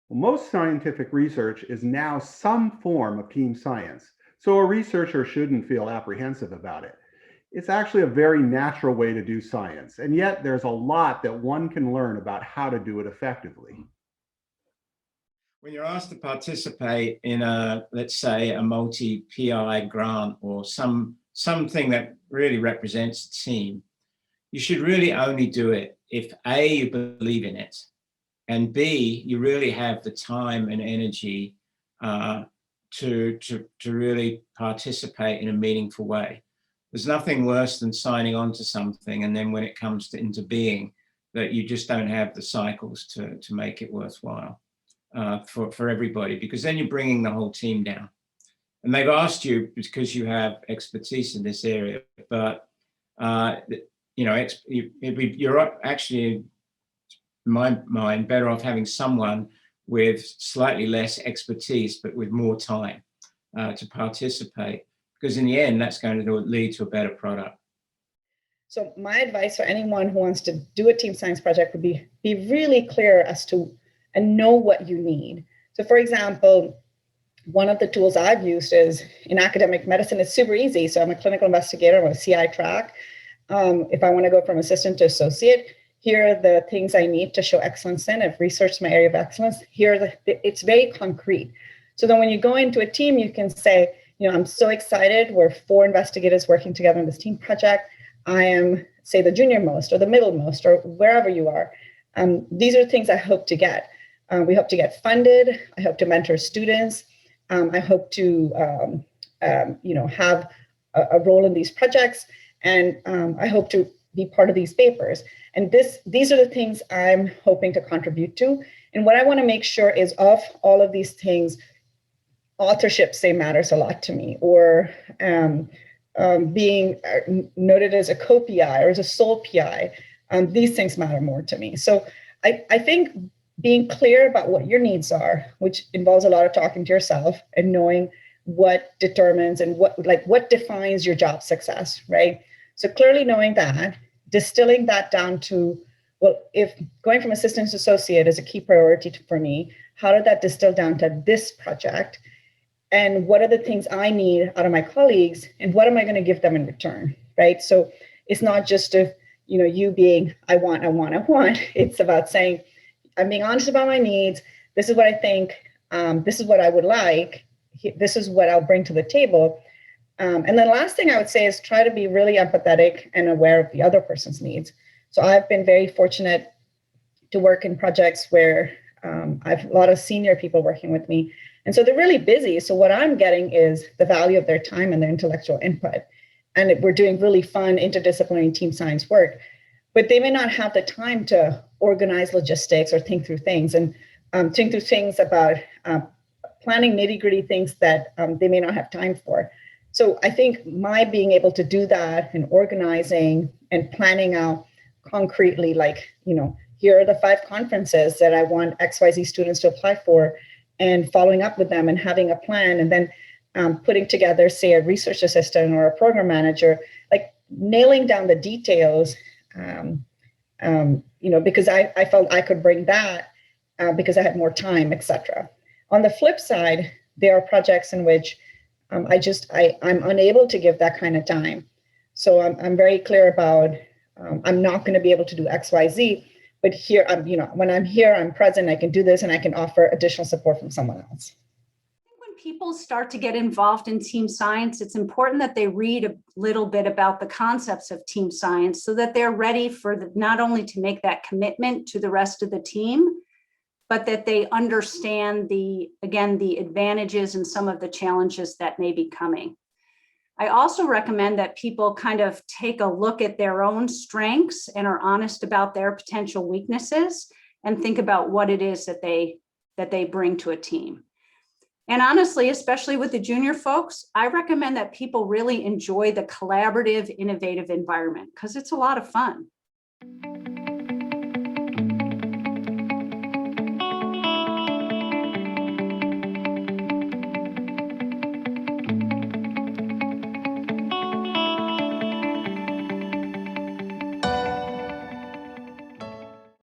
Well, most scientific research is now some form of team science, so a researcher shouldn't feel apprehensive about it. It's actually a very natural way to do science, and yet there's a lot that one can learn about how to do it effectively. When you're asked to participate in let's say, a multi-PI grant or something that really represents a team, you should really only do it if A, you believe in it, and B, you really have the time and energy to really participate in a meaningful way. There's nothing worse than signing on to something and then when it comes into being, that you just don't have the cycles to make it worthwhile for everybody, because then you're bringing the whole team down. And they've asked you because you have expertise in this area, but you're actually, in my mind, better off having someone with slightly less expertise, but with more time to participate, because in the end, that's going to lead to a better product. So my advice for anyone who wants to do a team science project would be really clear as to and know what you need. So for example, one of the tools I've used is in academic medicine, it's super easy. So I'm a clinical investigator, I'm a CI track. If I want to go from assistant to associate, here are the things I need to show excellence in. I've researched my area of excellence. It's very concrete. So then when you go into a team, you can say, I'm so excited. We're 4 investigators working together in this team project. I am, say, the junior most or the middle most or wherever you are. These are things I hope to get. We hope to get funded. I hope to mentor students. I hope to, have a role in these projects, and I hope to be part of these papers. And these are the things I'm hoping to contribute to. And what I want to make sure is of all of these things, authorship, say, matters a lot to me, or being noted as a co-PI or as a sole PI. These things matter more to me. So I think being clear about what your needs are, which involves a lot of talking to yourself and knowing what determines and what defines your job success, right? So clearly knowing that, distilling that down to, well, if going from assistant to associate is a key priority for me, how did that distill down to this project? And what are the things I need out of my colleagues, and what am I going to give them in return, right? So it's not just you being, I want. It's about saying, I'm being honest about my needs. This is what I think. This is what I would like. This is what I'll bring to the table. And then the last thing I would say is try to be really empathetic and aware of the other person's needs. So I've been very fortunate to work in projects where I have a lot of senior people working with me. And so they're really busy. So what I'm getting is the value of their time and their intellectual input. And we're doing really fun interdisciplinary team science work, but they may not have the time to organize logistics or think through things and think through things about planning nitty-gritty things that they may not have time for. So I think my being able to do that and organizing and planning out concretely, here are the 5 conferences that I want XYZ students to apply for, and following up with them and having a plan, and then putting together, say, a research assistant or a program manager, like nailing down the details, because I felt I could bring that because I had more time, etc. On the flip side, there are projects in which I'm unable to give that kind of time. So I'm very clear about I'm not going to be able to do X, Y, Z, but here when I'm here, I'm present, I can do this, and I can offer additional support from someone else. When people start to get involved in team science, it's important that they read a little bit about the concepts of team science so that they're ready for not only to make that commitment to the rest of the team, but that they understand the advantages and some of the challenges that may be coming. I also recommend that people kind of take a look at their own strengths and are honest about their potential weaknesses and think about what it is that they bring to a team. And honestly, especially with the junior folks, I recommend that people really enjoy the collaborative, innovative environment because it's a lot of fun.